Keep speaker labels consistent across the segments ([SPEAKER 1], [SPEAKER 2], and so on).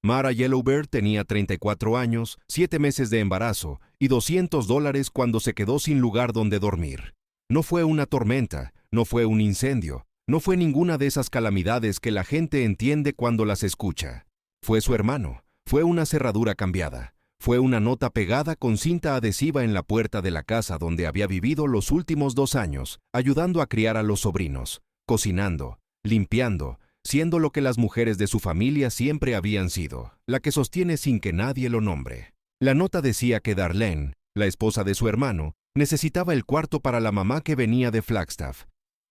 [SPEAKER 1] Mara Yellowbird tenía 34 años, 7 meses de embarazo y $200 cuando se quedó sin lugar donde dormir. No fue una tormenta, no fue un incendio, no fue ninguna de esas calamidades que la gente entiende cuando las escucha. Fue su hermano, fue una cerradura cambiada, fue una nota pegada con cinta adhesiva en la puerta de la casa donde había vivido los últimos 2 años, ayudando a criar a los sobrinos, cocinando, limpiando, siendo lo que las mujeres de su familia siempre habían sido, la que sostiene sin que nadie lo nombre. La nota decía que Darlene, la esposa de su hermano, necesitaba el cuarto para la mamá que venía de Flagstaff,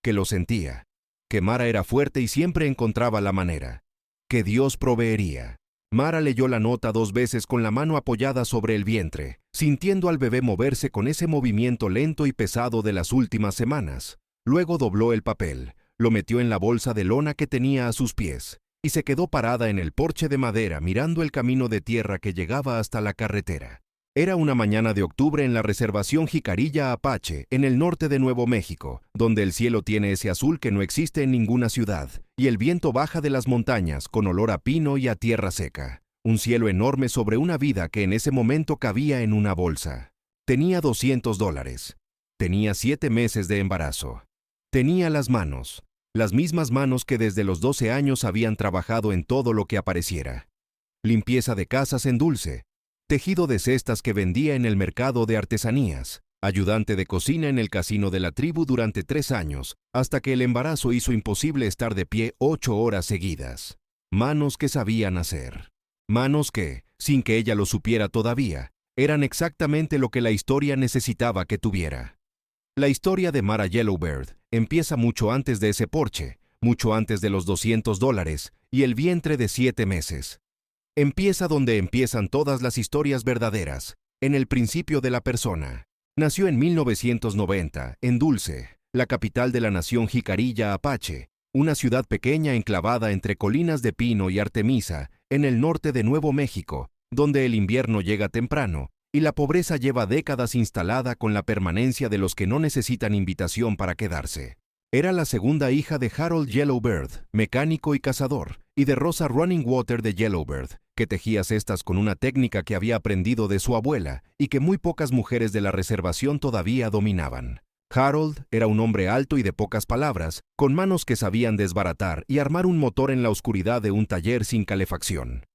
[SPEAKER 1] que lo sentía, que Mara era fuerte y siempre encontraba la manera, que Dios proveería. Mara leyó la nota 2 veces con la mano apoyada sobre el vientre, sintiendo al bebé moverse con ese movimiento lento y pesado de las últimas semanas. Luego dobló el papel, lo metió en la bolsa de lona que tenía a sus pies, y se quedó parada en el porche de madera mirando el camino de tierra que llegaba hasta la carretera. Era una mañana de octubre en la reservación Jicarilla Apache, en el norte de Nuevo México, donde el cielo tiene ese azul que no existe en ninguna ciudad, y el viento baja de las montañas con olor a pino y a tierra seca. Un cielo enorme sobre una vida que en ese momento cabía en una bolsa. Tenía $200. Tenía 7 meses de embarazo. Tenía las mismas manos que desde los 12 años habían trabajado en todo lo que apareciera. Limpieza de casas en Dulce, tejido de cestas que vendía en el mercado de artesanías, ayudante de cocina en el casino de la tribu durante 3 años, hasta que el embarazo hizo imposible estar de pie 8 horas seguidas. Manos que sabían hacer. Manos que, sin que ella lo supiera todavía, eran exactamente lo que la historia necesitaba que tuviera. La historia de Mara Yellowbird empieza mucho antes de ese porche, mucho antes de los $200 y el vientre de 7 meses. Empieza donde empiezan todas las historias verdaderas, en el principio de la persona. Nació en 1990, en Dulce, la capital de la nación Jicarilla Apache, una ciudad pequeña enclavada entre colinas de pino y Artemisa, en el norte de Nuevo México, donde el invierno llega temprano, y la pobreza lleva décadas instalada con la permanencia de los que no necesitan invitación para quedarse. Era la segunda hija de Harold Yellowbird, mecánico y cazador, y de Rosa Running Water de Yellowbird, que tejía cestas con una técnica que había aprendido de su abuela y que muy pocas mujeres de la reservación todavía dominaban. Harold era un hombre alto y de pocas palabras, con manos que sabían desbaratar y armar un motor en la oscuridad de un taller sin calefacción.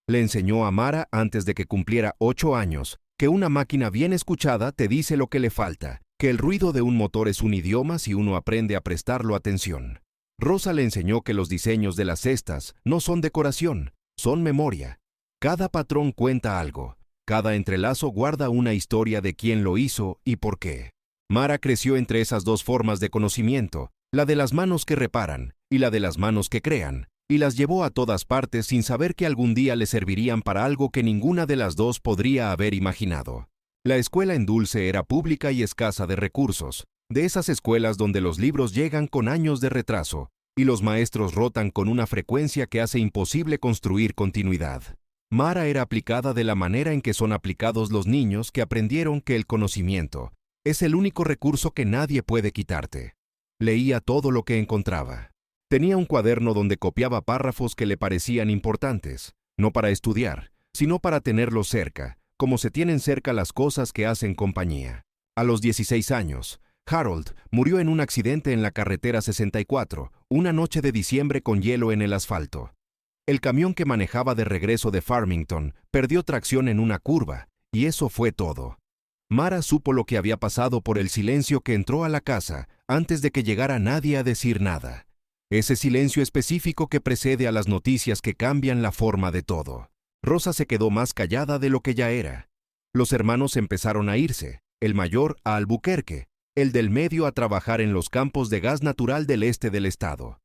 [SPEAKER 1] Le enseñó a Mara antes de que cumpliera 8 años que una máquina bien escuchada te dice lo que le falta, que el ruido de un motor es un idioma si uno aprende a prestarlo atención. Rosa le enseñó que los diseños de las cestas no son decoración, son memoria. Cada patrón cuenta algo, cada entrelazo guarda una historia de quién lo hizo y por qué. Mara creció entre esas 2 formas de conocimiento, la de las manos que reparan y la de las manos que crean, y las llevó a todas partes sin saber que algún día le servirían para algo que ninguna de las 2 podría haber imaginado. La escuela en Dulce era pública y escasa de recursos, de esas escuelas donde los libros llegan con años de retraso y los maestros rotan con una frecuencia que hace imposible construir continuidad. Mara era aplicada de la manera en que son aplicados los niños que aprendieron que el conocimiento es el único recurso que nadie puede quitarte. Leía todo lo que encontraba. Tenía un cuaderno donde copiaba párrafos que le parecían importantes, no para estudiar, sino para tenerlos cerca, como se tienen cerca las cosas que hacen compañía. A los 16 años, Harold murió en un accidente en la carretera 64, una noche de diciembre con hielo en el asfalto. El camión que manejaba de regreso de Farmington perdió tracción en una curva, y eso fue todo. Mara supo lo que había pasado por el silencio que entró a la casa antes de que llegara nadie a decir nada. Ese silencio específico que precede a las noticias que cambian la forma de todo. Rosa se quedó más callada de lo que ya era. Los hermanos empezaron a irse, el mayor a Albuquerque, el del medio a trabajar en los campos de gas natural del este del estado.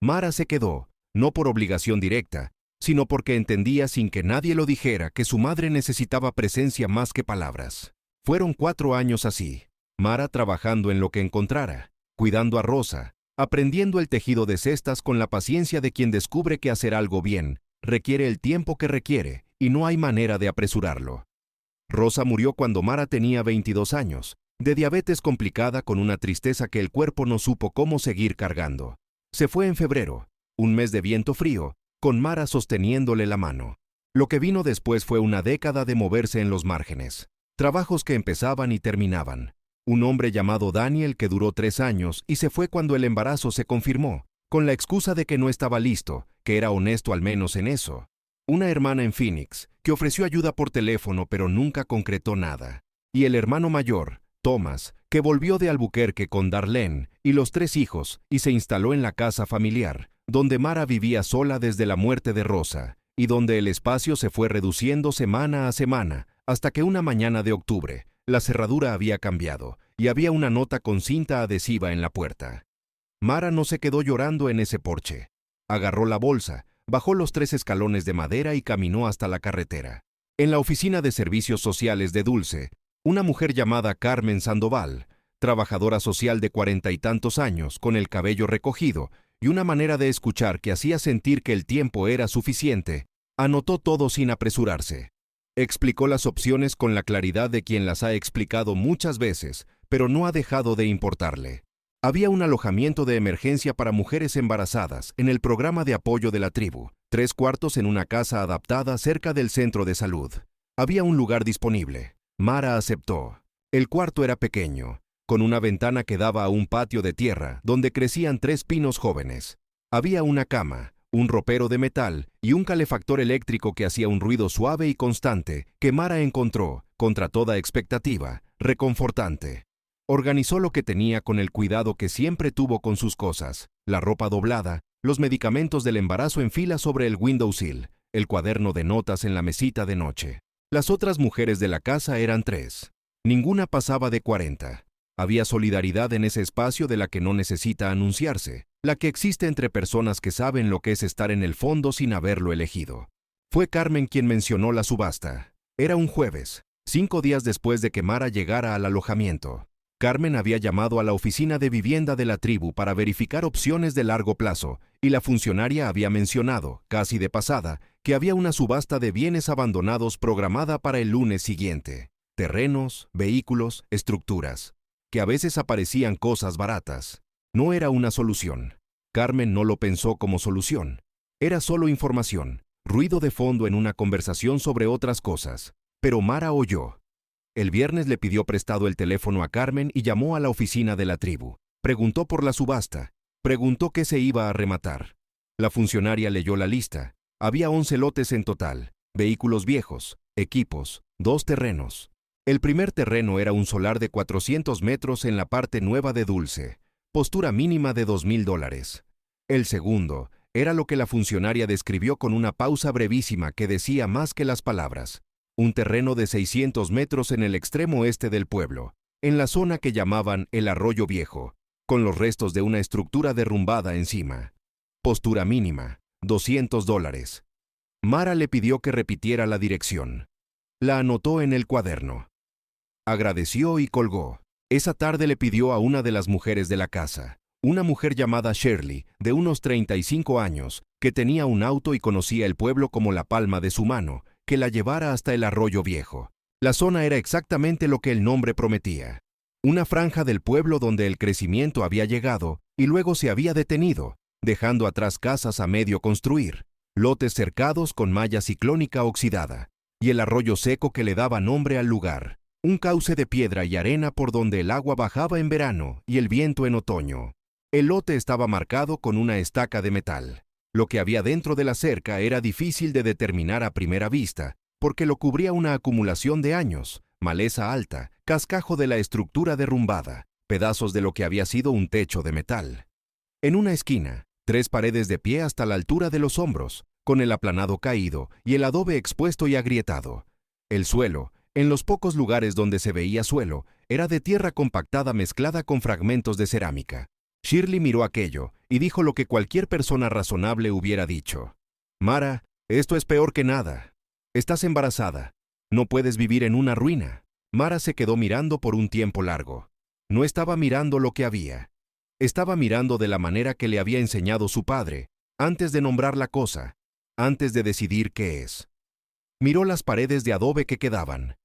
[SPEAKER 1] Mara se quedó, no por obligación directa, sino porque entendía sin que nadie lo dijera que su madre necesitaba presencia más que palabras. Fueron 4 años así, Mara trabajando en lo que encontrara, cuidando a Rosa, aprendiendo el tejido de cestas con la paciencia de quien descubre que hacer algo bien requiere el tiempo que requiere y no hay manera de apresurarlo. Rosa murió cuando Mara tenía 22 años, de diabetes complicada con una tristeza que el cuerpo no supo cómo seguir cargando. Se fue en febrero, un mes de viento frío, con Mara sosteniéndole la mano. Lo que vino después fue una década de moverse en los márgenes. Trabajos que empezaban y terminaban. Un hombre llamado Daniel que duró 3 años y se fue cuando el embarazo se confirmó, con la excusa de que no estaba listo, que era honesto al menos en eso. Una hermana en Phoenix, que ofreció ayuda por teléfono pero nunca concretó nada. Y el hermano mayor, Thomas, que volvió de Albuquerque con Darlene y los 3 hijos y se instaló en la casa familiar, donde Mara vivía sola desde la muerte de Rosa, y donde el espacio se fue reduciendo semana a semana, hasta que una mañana de octubre, la cerradura había cambiado y había una nota con cinta adhesiva en la puerta. Mara no se quedó llorando en ese porche. Agarró la bolsa, bajó los 3 escalones de madera y caminó hasta la carretera. En la oficina de servicios sociales de Dulce, una mujer llamada Carmen Sandoval, trabajadora social de 40 y tantos años, con el cabello recogido y una manera de escuchar que hacía sentir que el tiempo era suficiente, anotó todo sin apresurarse. Explicó las opciones con la claridad de quien las ha explicado muchas veces, pero no ha dejado de importarle. Había un alojamiento de emergencia para mujeres embarazadas en el programa de apoyo de la tribu, 3 cuartos en una casa adaptada cerca del centro de salud. Había un lugar disponible. Mara aceptó. El cuarto era pequeño, con una ventana que daba a un patio de tierra donde crecían 3 pinos jóvenes. Había una cama, un ropero de metal y un calefactor eléctrico que hacía un ruido suave y constante que Mara encontró, contra toda expectativa, reconfortante. Organizó lo que tenía con el cuidado que siempre tuvo con sus cosas, la ropa doblada, los medicamentos del embarazo en fila sobre el windowsill, el cuaderno de notas en la mesita de noche. Las otras mujeres de la casa eran 3. Ninguna pasaba de 40. Había solidaridad en ese espacio de la que no necesita anunciarse, la que existe entre personas que saben lo que es estar en el fondo sin haberlo elegido. Fue Carmen quien mencionó la subasta. Era un jueves, 5 días después de que Mara llegara al alojamiento. Carmen había llamado a la oficina de vivienda de la tribu para verificar opciones de largo plazo, y la funcionaria había mencionado, casi de pasada, que había una subasta de bienes abandonados programada para el lunes siguiente. Terrenos, vehículos, estructuras. Que a veces aparecían cosas baratas. No era una solución. Carmen no lo pensó como solución. Era solo información, ruido de fondo en una conversación sobre otras cosas. Pero Mara oyó. El viernes le pidió prestado el teléfono a Carmen y llamó a la oficina de la tribu. Preguntó por la subasta. Preguntó qué se iba a rematar. La funcionaria leyó la lista. Había 11 lotes en total, vehículos viejos, equipos, 2 terrenos. El primer terreno era un solar de 400 metros en la parte nueva de Dulce, postura mínima de $2,000. El segundo era lo que la funcionaria describió con una pausa brevísima que decía más que las palabras. Un terreno de 600 metros en el extremo este del pueblo, en la zona que llamaban el Arroyo Viejo, con los restos de una estructura derrumbada encima. Postura mínima, $200. Mara le pidió que repitiera la dirección. La anotó en el cuaderno. Agradeció y colgó. Esa tarde le pidió a una de las mujeres de la casa, una mujer llamada Shirley, de unos 35 años, que tenía un auto y conocía el pueblo como la palma de su mano, que la llevara hasta el Arroyo Viejo. La zona era exactamente lo que el nombre prometía. Una franja del pueblo donde el crecimiento había llegado y luego se había detenido, dejando atrás casas a medio construir, lotes cercados con malla ciclónica oxidada, y el arroyo seco que le daba nombre al lugar, un cauce de piedra y arena por donde el agua bajaba en verano y el viento en otoño. El lote estaba marcado con una estaca de metal. Lo que había dentro de la cerca era difícil de determinar a primera vista, porque lo cubría una acumulación de años, maleza alta, cascajo de la estructura derrumbada, pedazos de lo que había sido un techo de metal. En una esquina, 3 paredes de pie hasta la altura de los hombros, con el aplanado caído y el adobe expuesto y agrietado. El suelo, en los pocos lugares donde se veía suelo, era de tierra compactada mezclada con fragmentos de cerámica. Shirley miró aquello y dijo lo que cualquier persona razonable hubiera dicho. Mara, esto es peor que nada. Estás embarazada. No puedes vivir en una ruina. Mara se quedó mirando por un tiempo largo. No estaba mirando lo que había. Estaba mirando de la manera que le había enseñado su padre, antes de nombrar la cosa, antes de decidir qué es. Miró las paredes de adobe que quedaban.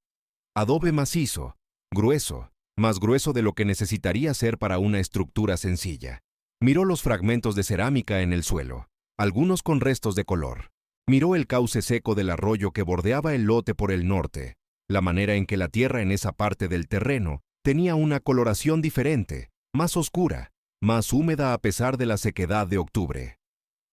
[SPEAKER 1] Adobe macizo, grueso, más grueso de lo que necesitaría ser para una estructura sencilla. Miró los fragmentos de cerámica en el suelo, algunos con restos de color. Miró el cauce seco del arroyo que bordeaba el lote por el norte, la manera en que la tierra en esa parte del terreno tenía una coloración diferente, más oscura, más húmeda a pesar de la sequedad de octubre.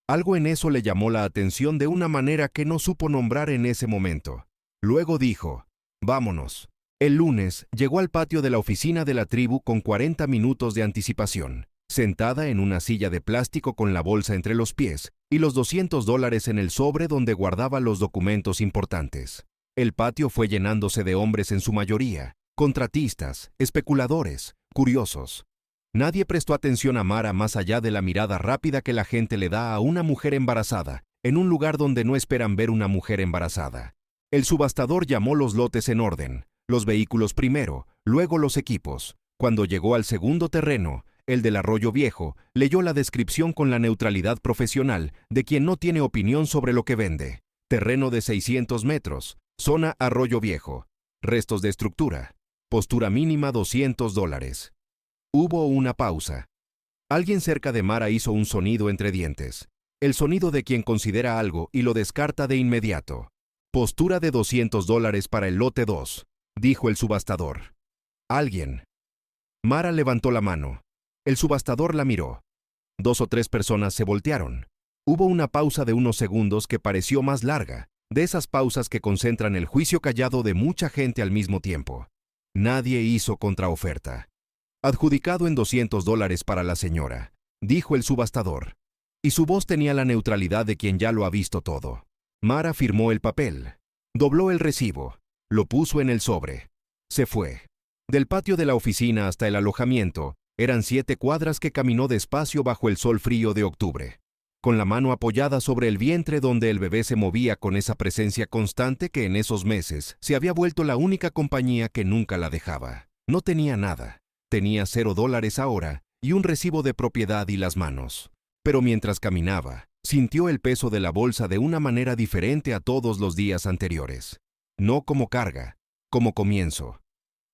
[SPEAKER 1] Algo en eso le llamó la atención de una manera que no supo nombrar en ese momento. Luego dijo, «Vámonos». El lunes llegó al patio de la oficina de la tribu con 40 minutos de anticipación, sentada en una silla de plástico con la bolsa entre los pies y los $200 en el sobre donde guardaba los documentos importantes. El patio fue llenándose de hombres en su mayoría, contratistas, especuladores, curiosos. Nadie prestó atención a Mara más allá de la mirada rápida que la gente le da a una mujer embarazada, en un lugar donde no esperan ver una mujer embarazada. El subastador llamó los lotes en orden, los vehículos primero, luego los equipos. Cuando llegó al segundo terreno, el del Arroyo Viejo, leyó la descripción con la neutralidad profesional de quien no tiene opinión sobre lo que vende. Terreno de 600 metros, zona Arroyo Viejo, restos de estructura, postura mínima $200. Hubo una pausa. Alguien cerca de Mara hizo un sonido entre dientes. El sonido de quien considera algo y lo descarta de inmediato. Postura de $200 para el lote 2, dijo el subastador. Alguien. Mara levantó la mano. El subastador la miró. 2 o 3 personas se voltearon. Hubo una pausa de unos segundos que pareció más larga, de esas pausas que concentran el juicio callado de mucha gente al mismo tiempo. Nadie hizo contraoferta. Adjudicado en $200 para la señora, dijo el subastador. Y su voz tenía la neutralidad de quien ya lo ha visto todo. Mara firmó el papel. Dobló el recibo. Lo puso en el sobre. Se fue. Del patio de la oficina hasta el alojamiento, eran 7 cuadras que caminó despacio bajo el sol frío de octubre, con la mano apoyada sobre el vientre donde el bebé se movía con esa presencia constante que en esos meses se había vuelto la única compañía que nunca la dejaba. No tenía nada. Tenía $0 ahora y un recibo de propiedad y las manos. Pero mientras caminaba, sintió el peso de la bolsa de una manera diferente a todos los días anteriores. No como carga, como comienzo.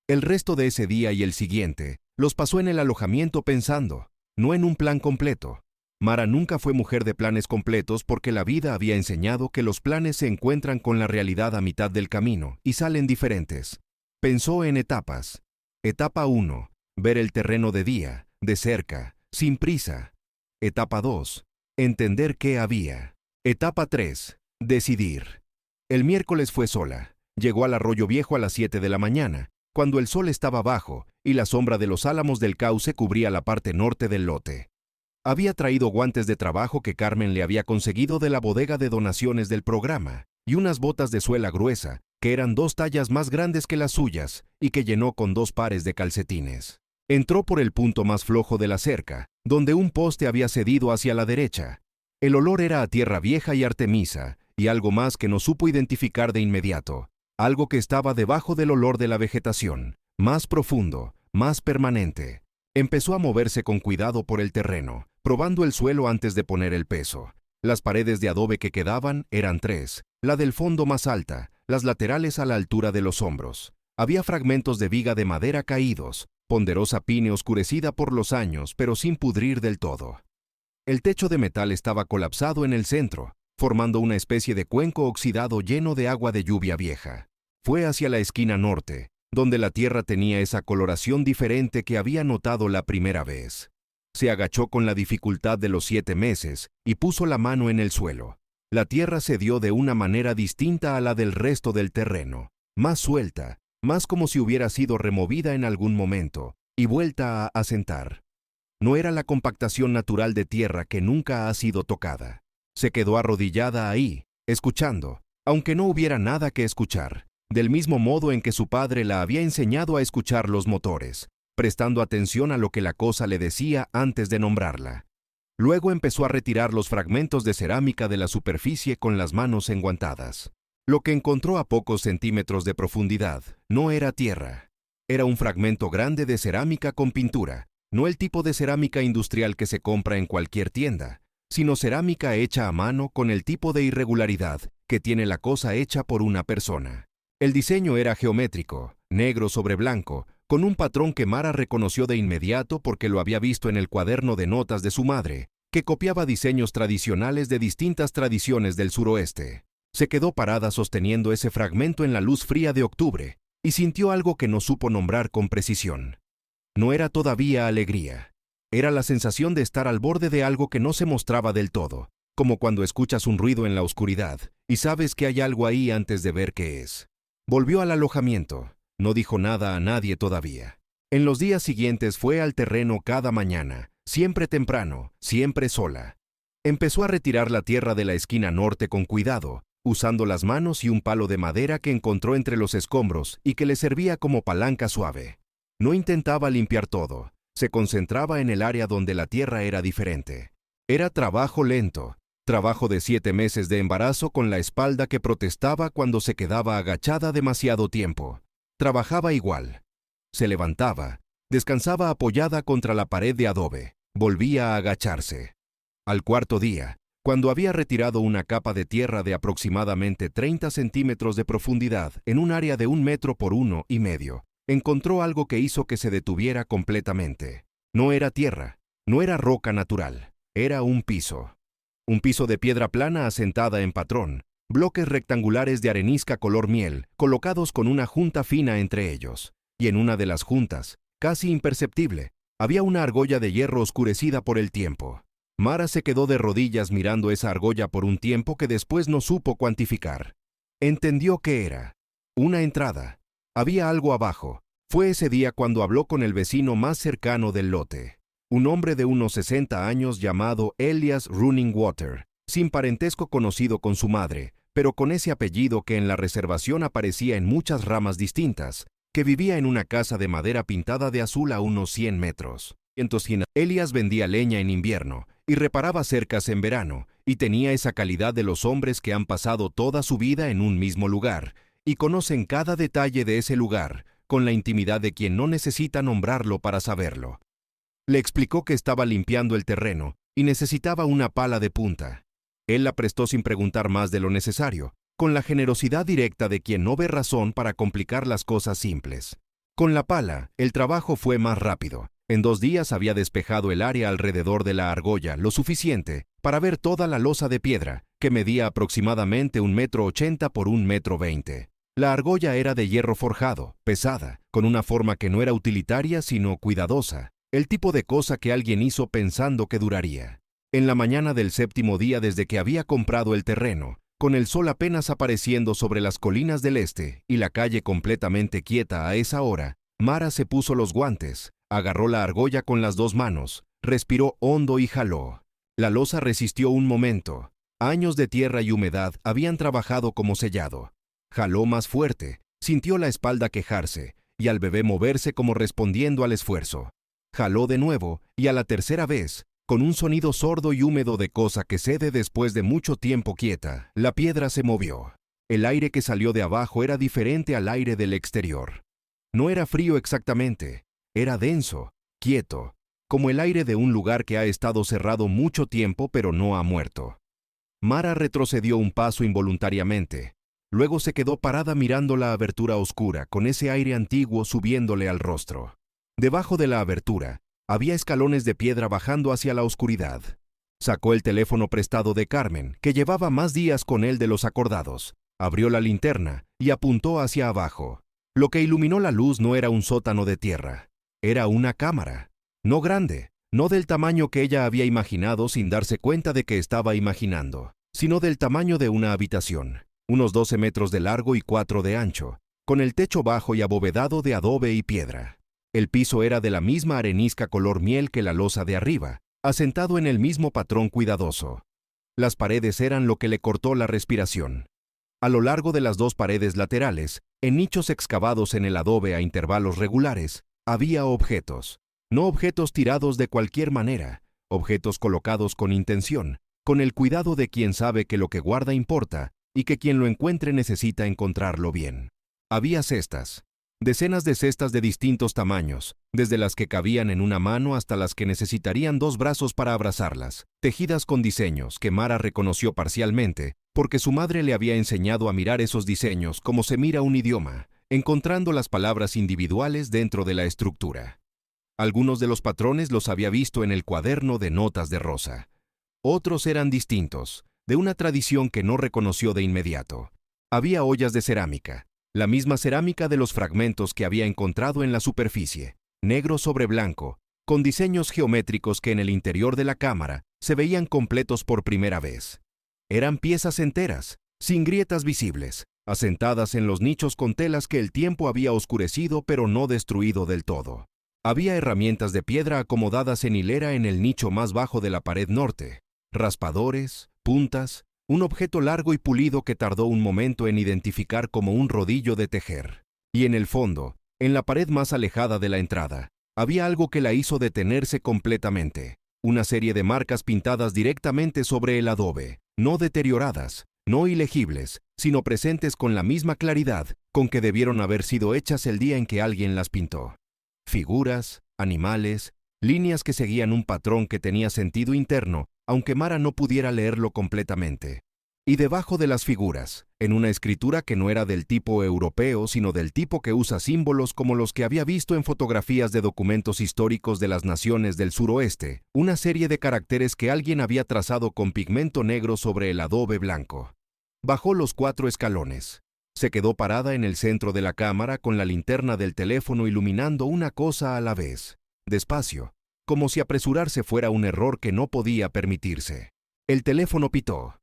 [SPEAKER 1] El resto de ese día y el siguiente los pasó en el alojamiento pensando, no en un plan completo. Mara nunca fue mujer de planes completos porque la vida había enseñado que los planes se encuentran con la realidad a mitad del camino y salen diferentes. Pensó en etapas. Etapa 1. Ver el terreno de día, de cerca, sin prisa. Etapa 2. Entender qué había. Etapa 3. Decidir. El miércoles fue sola. Llegó al Arroyo Viejo a las 7 de la mañana, cuando el sol estaba bajo y la sombra de los álamos del cauce cubría la parte norte del lote. Había traído guantes de trabajo que Carmen le había conseguido de la bodega de donaciones del programa y unas botas de suela gruesa, que eran 2 tallas más grandes que las suyas y que llenó con 2 pares de calcetines. Entró por el punto más flojo de la cerca, donde un poste había cedido hacia la derecha. El olor era a tierra vieja y artemisa, y algo más que no supo identificar de inmediato, algo que estaba debajo del olor de la vegetación, más profundo, más permanente. Empezó a moverse con cuidado por el terreno, probando el suelo antes de poner el peso. Las paredes de adobe que quedaban eran 3, la del fondo más alta, las laterales a la altura de los hombros. Había fragmentos de viga de madera caídos, ponderosa pine oscurecida por los años, pero sin pudrir del todo. El techo de metal estaba colapsado en el centro, formando una especie de cuenco oxidado lleno de agua de lluvia vieja. Fue hacia la esquina norte, donde la tierra tenía esa coloración diferente que había notado la primera vez. Se agachó con la dificultad de los 7 meses y puso la mano en el suelo. La tierra se dio de una manera distinta a la del resto del terreno, más suelta, más como si hubiera sido removida en algún momento y vuelta a asentar. No era la compactación natural de tierra que nunca ha sido tocada. Se quedó arrodillada ahí, escuchando, aunque no hubiera nada que escuchar, del mismo modo en que su padre la había enseñado a escuchar los motores, prestando atención a lo que la cosa le decía antes de nombrarla. Luego empezó a retirar los fragmentos de cerámica de la superficie con las manos enguantadas. Lo que encontró a pocos centímetros de profundidad no era tierra. Era un fragmento grande de cerámica con pintura, no el tipo de cerámica industrial que se compra en cualquier tienda, sino cerámica hecha a mano con el tipo de irregularidad que tiene la cosa hecha por una persona. El diseño era geométrico, negro sobre blanco, con un patrón que Mara reconoció de inmediato porque lo había visto en el cuaderno de notas de su madre, que copiaba diseños tradicionales de distintas tradiciones del suroeste. Se quedó parada sosteniendo ese fragmento en la luz fría de octubre y sintió algo que no supo nombrar con precisión. No era todavía alegría. Era la sensación de estar al borde de algo que no se mostraba del todo, como cuando escuchas un ruido en la oscuridad y sabes que hay algo ahí antes de ver qué es. Volvió al alojamiento. No dijo nada a nadie todavía. En los días siguientes fue al terreno cada mañana, siempre temprano, siempre sola. Empezó a retirar la tierra de la esquina norte con cuidado, usando las manos y un palo de madera que encontró entre los escombros y que le servía como palanca suave. No intentaba limpiar todo, se concentraba en el área donde la tierra era diferente. Era trabajo lento, trabajo de 7 meses de embarazo con la espalda que protestaba cuando se quedaba agachada demasiado tiempo. Trabajaba igual. Se levantaba, descansaba apoyada contra la pared de adobe, volvía a agacharse. Al cuarto día, cuando había retirado una capa de tierra de aproximadamente 30 centímetros de profundidad en un área de 1 metro por 1,5 metros, encontró algo que hizo que se detuviera completamente. No era tierra, no era roca natural, era un piso. Un piso de piedra plana asentada en patrón, bloques rectangulares de arenisca color miel, colocados con una junta fina entre ellos. Y en una de las juntas, casi imperceptible, había una argolla de hierro oscurecida por el tiempo. Mara se quedó de rodillas mirando esa argolla por un tiempo que después no supo cuantificar. Entendió qué era. Una entrada. Había algo abajo. Fue ese día cuando habló con el vecino más cercano del lote. Un hombre de unos 60 años llamado Elias Runningwater, sin parentesco conocido con su madre, pero con ese apellido que en la reservación aparecía en muchas ramas distintas, que vivía en una casa de madera pintada de azul a unos 100 metros. Elias vendía leña en invierno y reparaba cercas en verano, y tenía esa calidad de los hombres que han pasado toda su vida en un mismo lugar, y conocen cada detalle de ese lugar, con la intimidad de quien no necesita nombrarlo para saberlo. Le explicó que estaba limpiando el terreno y necesitaba una pala de punta. Él la prestó sin preguntar más de lo necesario, con la generosidad directa de quien no ve razón para complicar las cosas simples. Con la pala, el trabajo fue más rápido. En 2 días había despejado el área alrededor de la argolla lo suficiente para ver toda la losa de piedra, que medía aproximadamente 1,80 metros por 1,20 metros. La argolla era de hierro forjado, pesada, con una forma que no era utilitaria sino cuidadosa, el tipo de cosa que alguien hizo pensando que duraría. En la mañana del 7º día desde que había comprado el terreno, con el sol apenas apareciendo sobre las colinas del este y la calle completamente quieta a esa hora, Mara se puso los guantes, agarró la argolla con las 2 manos, respiró hondo y jaló. La losa resistió un momento. Años de tierra y humedad habían trabajado como sellado. Jaló más fuerte, sintió la espalda quejarse y al bebé moverse como respondiendo al esfuerzo. Jaló de nuevo y a la tercera vez, con un sonido sordo y húmedo de cosa que cede después de mucho tiempo quieta, la piedra se movió. El aire que salió de abajo era diferente al aire del exterior. No era frío exactamente, era denso, quieto, como el aire de un lugar que ha estado cerrado mucho tiempo pero no ha muerto. Mara retrocedió un paso involuntariamente. Luego se quedó parada mirando la abertura oscura con ese aire antiguo subiéndole al rostro. Debajo de la abertura, había escalones de piedra bajando hacia la oscuridad. Sacó el teléfono prestado de Carmen, que llevaba más días con él de los acordados, abrió la linterna y apuntó hacia abajo. Lo que iluminó la luz no era un sótano de tierra, era una cámara. No grande, no del tamaño que ella había imaginado sin darse cuenta de que estaba imaginando, sino del tamaño de una habitación, unos 12 metros de largo y 4 de ancho, con el techo bajo y abovedado de adobe y piedra. El piso era de la misma arenisca color miel que la losa de arriba, asentado en el mismo patrón cuidadoso. Las paredes eran lo que le cortó la respiración. A lo largo de las 2 paredes laterales, en nichos excavados en el adobe a intervalos regulares, había objetos. No objetos tirados de cualquier manera, objetos colocados con intención, con el cuidado de quien sabe que lo que guarda importa y que quien lo encuentre necesita encontrarlo bien. Había cestas. Decenas de cestas de distintos tamaños, desde las que cabían en una mano hasta las que necesitarían 2 brazos para abrazarlas, tejidas con diseños que Mara reconoció parcialmente, porque su madre le había enseñado a mirar esos diseños como se mira un idioma, encontrando las palabras individuales dentro de la estructura. Algunos de los patrones los había visto en el cuaderno de notas de Rosa. Otros eran distintos, de una tradición que no reconoció de inmediato. Había ollas de cerámica, la misma cerámica de los fragmentos que había encontrado en la superficie, negro sobre blanco, con diseños geométricos que en el interior de la cámara se veían completos por primera vez. Eran piezas enteras, sin grietas visibles, asentadas en los nichos con telas que el tiempo había oscurecido pero no destruido del todo. Había herramientas de piedra acomodadas en hilera en el nicho más bajo de la pared norte, raspadores, puntas, un objeto largo y pulido que tardó un momento en identificar como un rodillo de tejer. Y en el fondo, en la pared más alejada de la entrada, había algo que la hizo detenerse completamente, una serie de marcas pintadas directamente sobre el adobe, no deterioradas, no ilegibles, sino presentes con la misma claridad con que debieron haber sido hechas el día en que alguien las pintó. Figuras, animales, líneas que seguían un patrón que tenía sentido interno, aunque Mara no pudiera leerlo completamente. Y debajo de las figuras, en una escritura que no era del tipo europeo, sino del tipo que usa símbolos como los que había visto en fotografías de documentos históricos de las naciones del suroeste, una serie de caracteres que alguien había trazado con pigmento negro sobre el adobe blanco. Bajó los 4 escalones. Se quedó parada en el centro de la cámara con la linterna del teléfono iluminando una cosa a la vez, despacio, como si apresurarse fuera un error que no podía permitirse. El teléfono pitó.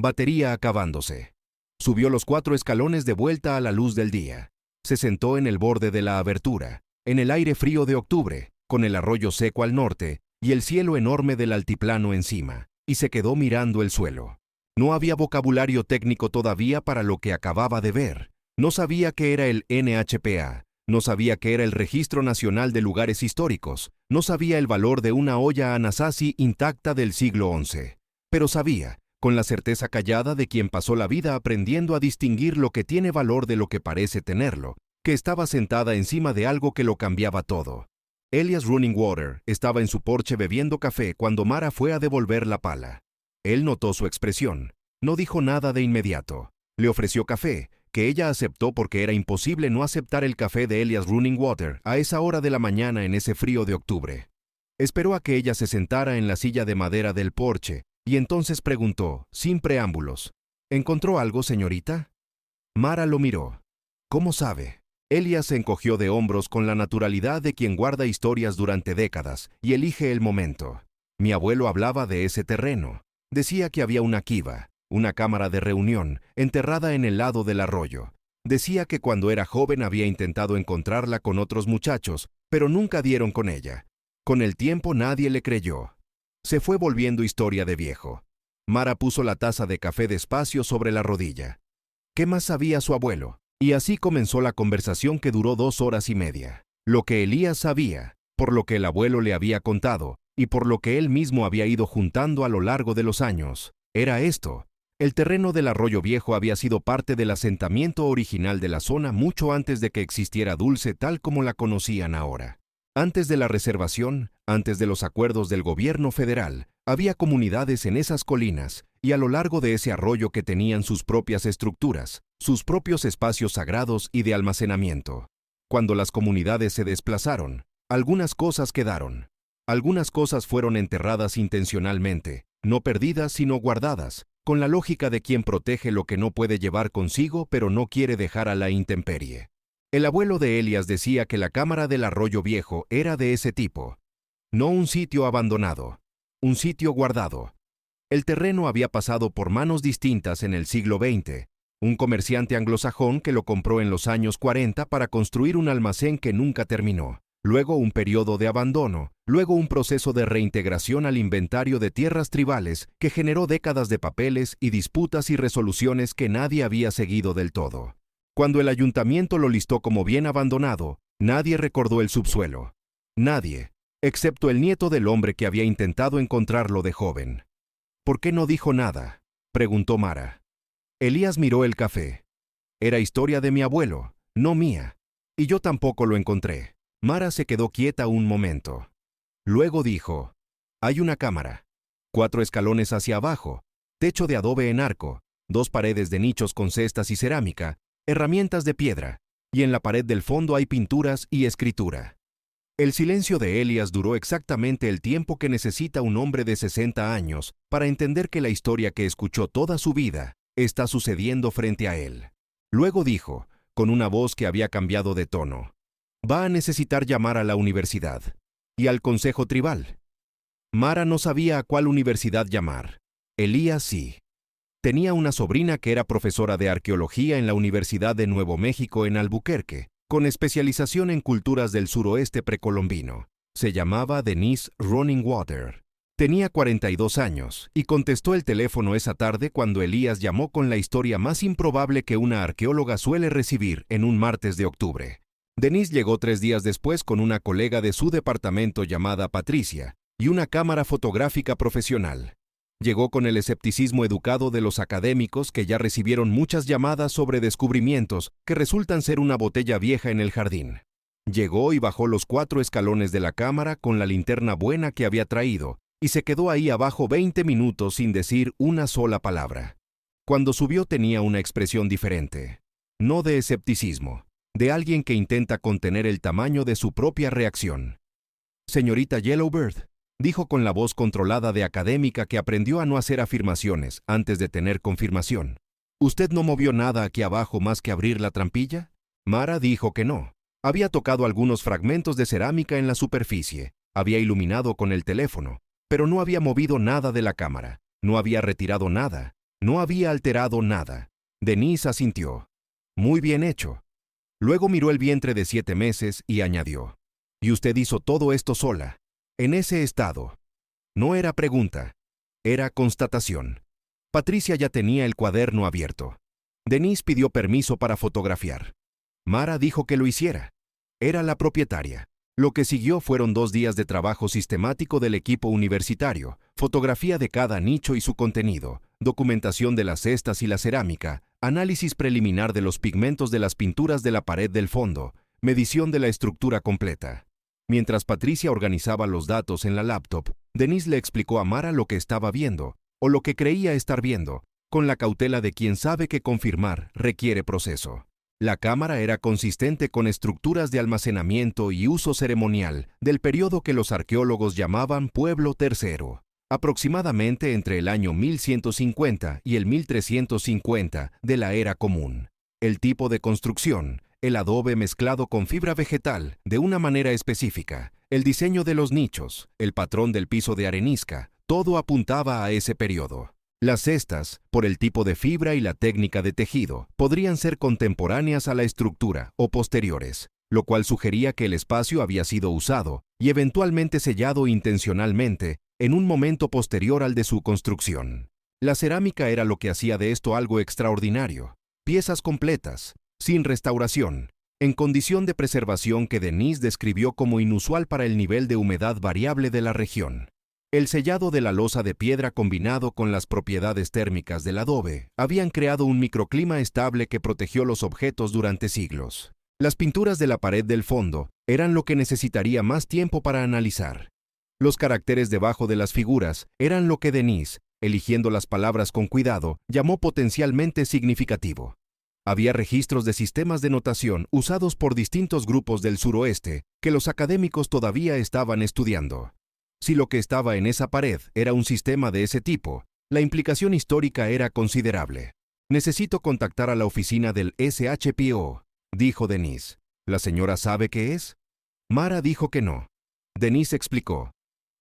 [SPEAKER 1] Batería acabándose. Subió los 4 escalones de vuelta a la luz del día. Se sentó en el borde de la abertura, en el aire frío de octubre, con el arroyo seco al norte y el cielo enorme del altiplano encima, y se quedó mirando el suelo. No había vocabulario técnico todavía para lo que acababa de ver. No sabía qué era el NHPA, no sabía qué era el Registro Nacional de Lugares Históricos, no sabía el valor de una olla Anasazi intacta del siglo XI. Pero sabía, con la certeza callada de quien pasó la vida aprendiendo a distinguir lo que tiene valor de lo que parece tenerlo, que estaba sentada encima de algo que lo cambiaba todo. Elias Runningwater estaba en su porche bebiendo café cuando Mara fue a devolver la pala. Él notó su expresión. No dijo nada de inmediato. Le ofreció café, que ella aceptó porque era imposible no aceptar el café de Elias Runningwater a esa hora de la mañana en ese frío de octubre. Esperó a que ella se sentara en la silla de madera del porche, y entonces preguntó, sin preámbulos, ¿encontró algo, señorita? Mara lo miró. ¿Cómo sabe? Elias se encogió de hombros con la naturalidad de quien guarda historias durante décadas y elige el momento. Mi abuelo hablaba de ese terreno. Decía que había una kiva, una cámara de reunión, enterrada en el lado del arroyo. Decía que cuando era joven había intentado encontrarla con otros muchachos, pero nunca dieron con ella. Con el tiempo nadie le creyó. Se fue volviendo historia de viejo. Mara puso la taza de café despacio sobre la rodilla. ¿Qué más sabía su abuelo? Y así comenzó la conversación que duró 2 horas y media. Lo que Elías sabía, por lo que el abuelo le había contado, y por lo que él mismo había ido juntando a lo largo de los años, era esto. El terreno del Arroyo Viejo había sido parte del asentamiento original de la zona mucho antes de que existiera Dulce tal como la conocían ahora. Antes de la reservación, antes de los acuerdos del gobierno federal, había comunidades en esas colinas y a lo largo de ese arroyo que tenían sus propias estructuras, sus propios espacios sagrados y de almacenamiento. Cuando las comunidades se desplazaron, algunas cosas quedaron. Algunas cosas fueron enterradas intencionalmente, no perdidas sino guardadas, con la lógica de quien protege lo que no puede llevar consigo pero no quiere dejar a la intemperie. El abuelo de Elias decía que la cámara del Arroyo Viejo era de ese tipo. No un sitio abandonado, un sitio guardado. El terreno había pasado por manos distintas en el siglo XX. Un comerciante anglosajón que lo compró en los años 40 para construir un almacén que nunca terminó. Luego un periodo de abandono, luego un proceso de reintegración al inventario de tierras tribales que generó décadas de papeles y disputas y resoluciones que nadie había seguido del todo. Cuando el ayuntamiento lo listó como bien abandonado, nadie recordó el subsuelo. Nadie, excepto el nieto del hombre que había intentado encontrarlo de joven. ¿Por qué no dijo nada?, preguntó Mara. Elías miró el café. Era historia de mi abuelo, no mía. Y yo tampoco lo encontré. Mara se quedó quieta un momento. Luego dijo, hay una cámara, 4 escalones hacia abajo, techo de adobe en arco, 2 paredes de nichos con cestas y cerámica, herramientas de piedra, y en la pared del fondo hay pinturas y escritura. El silencio de Elias duró exactamente el tiempo que necesita un hombre de 60 años para entender que la historia que escuchó toda su vida está sucediendo frente a él. Luego dijo, con una voz que había cambiado de tono, «Va a necesitar llamar a la universidad y al consejo tribal». Mara no sabía a cuál universidad llamar. Elías sí. Tenía una sobrina que era profesora de arqueología en la Universidad de Nuevo México en Albuquerque, con especialización en culturas del suroeste precolombino. Se llamaba Denise Ronningwater. Tenía 42 años y contestó el teléfono esa tarde cuando Elías llamó con la historia más improbable que una arqueóloga suele recibir en un martes de octubre. Denise llegó 3 días después con una colega de su departamento llamada Patricia y una cámara fotográfica profesional. Llegó con el escepticismo educado de los académicos que ya recibieron muchas llamadas sobre descubrimientos que resultan ser una botella vieja en el jardín. Llegó y bajó los 4 escalones de la cámara con la linterna buena que había traído y se quedó ahí abajo 20 minutos sin decir una sola palabra. Cuando subió tenía una expresión diferente, no de escepticismo, de alguien que intenta contener el tamaño de su propia reacción. «Señorita Yellowbird», dijo con la voz controlada de académica que aprendió a no hacer afirmaciones antes de tener confirmación. «¿Usted no movió nada aquí abajo más que abrir la trampilla?» Mara dijo que no. Había tocado algunos fragmentos de cerámica en la superficie, había iluminado con el teléfono, pero no había movido nada de la cámara, no había retirado nada, no había alterado nada. Denise asintió. «Muy bien hecho». Luego miró el vientre de 7 meses y añadió, «Y usted hizo todo esto sola, en ese estado». No era pregunta, era constatación. Patricia ya tenía el cuaderno abierto. Denise pidió permiso para fotografiar. Mara dijo que lo hiciera. Era la propietaria. Lo que siguió fueron 2 días de trabajo sistemático del equipo universitario, fotografía de cada nicho y su contenido, documentación de las cestas y la cerámica, análisis preliminar de los pigmentos de las pinturas de la pared del fondo, medición de la estructura completa. Mientras Patricia organizaba los datos en la laptop, Denise le explicó a Mara lo que estaba viendo, o lo que creía estar viendo, con la cautela de quien sabe que confirmar requiere proceso. La cámara era consistente con estructuras de almacenamiento y uso ceremonial del periodo que los arqueólogos llamaban Pueblo III, aproximadamente entre el año 1150 y el 1350 de la Era Común. El tipo de construcción, el adobe mezclado con fibra vegetal de una manera específica, el diseño de los nichos, el patrón del piso de arenisca, todo apuntaba a ese periodo. Las cestas, por el tipo de fibra y la técnica de tejido, podrían ser contemporáneas a la estructura o posteriores, lo cual sugería que el espacio había sido usado y eventualmente sellado intencionalmente en un momento posterior al de su construcción. La cerámica era lo que hacía de esto algo extraordinario. Piezas completas, sin restauración, en condición de preservación que Denise describió como inusual para el nivel de humedad variable de la región. El sellado de la losa de piedra combinado con las propiedades térmicas del adobe habían creado un microclima estable que protegió los objetos durante siglos. Las pinturas de la pared del fondo eran lo que necesitaría más tiempo para analizar. Los caracteres debajo de las figuras eran lo que Denise, eligiendo las palabras con cuidado, llamó potencialmente significativo. Había registros de sistemas de notación usados por distintos grupos del suroeste que los académicos todavía estaban estudiando. Si lo que estaba en esa pared era un sistema de ese tipo, la implicación histórica era considerable. «Necesito contactar a la oficina del SHPO», dijo Denise. «¿La señora sabe qué es?» Mara dijo que no. Denise explicó.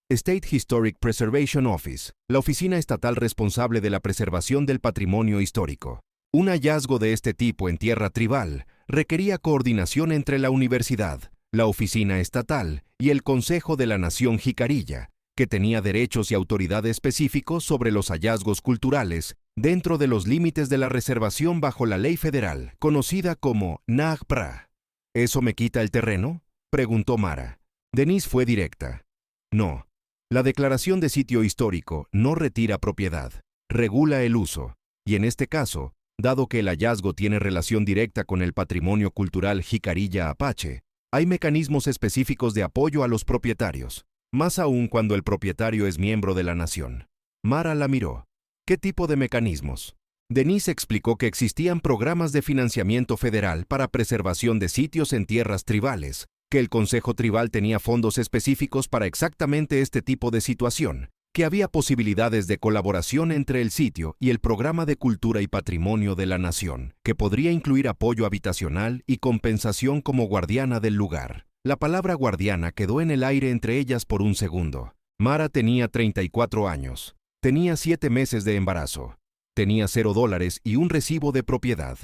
[SPEAKER 1] «State Historic Preservation Office, la oficina estatal responsable de la preservación del patrimonio histórico. Un hallazgo de este tipo en tierra tribal requería coordinación entre la universidad, la oficina estatal y el Consejo de la Nación Jicarilla, que tenía derechos y autoridad específicos sobre los hallazgos culturales dentro de los límites de la reservación bajo la ley federal, conocida como NAGPRA. ¿Eso me quita el terreno?, preguntó Mara. Denise fue directa. No. La declaración de sitio histórico no retira propiedad, regula el uso, y en este caso, dado que el hallazgo tiene relación directa con el patrimonio cultural Jicarilla Apache, hay mecanismos específicos de apoyo a los propietarios, más aún cuando el propietario es miembro de la nación. Mara la miró. ¿Qué tipo de mecanismos? Denise explicó que existían programas de financiamiento federal para preservación de sitios en tierras tribales, que el Consejo Tribal tenía fondos específicos para exactamente este tipo de situación, que había posibilidades de colaboración entre el sitio y el Programa de Cultura y Patrimonio de la Nación, que podría incluir apoyo habitacional y compensación como guardiana del lugar. La palabra guardiana quedó en el aire entre ellas por un segundo. Mara tenía 34 años. Tenía 7 meses de embarazo. Tenía $0 y un recibo de propiedad.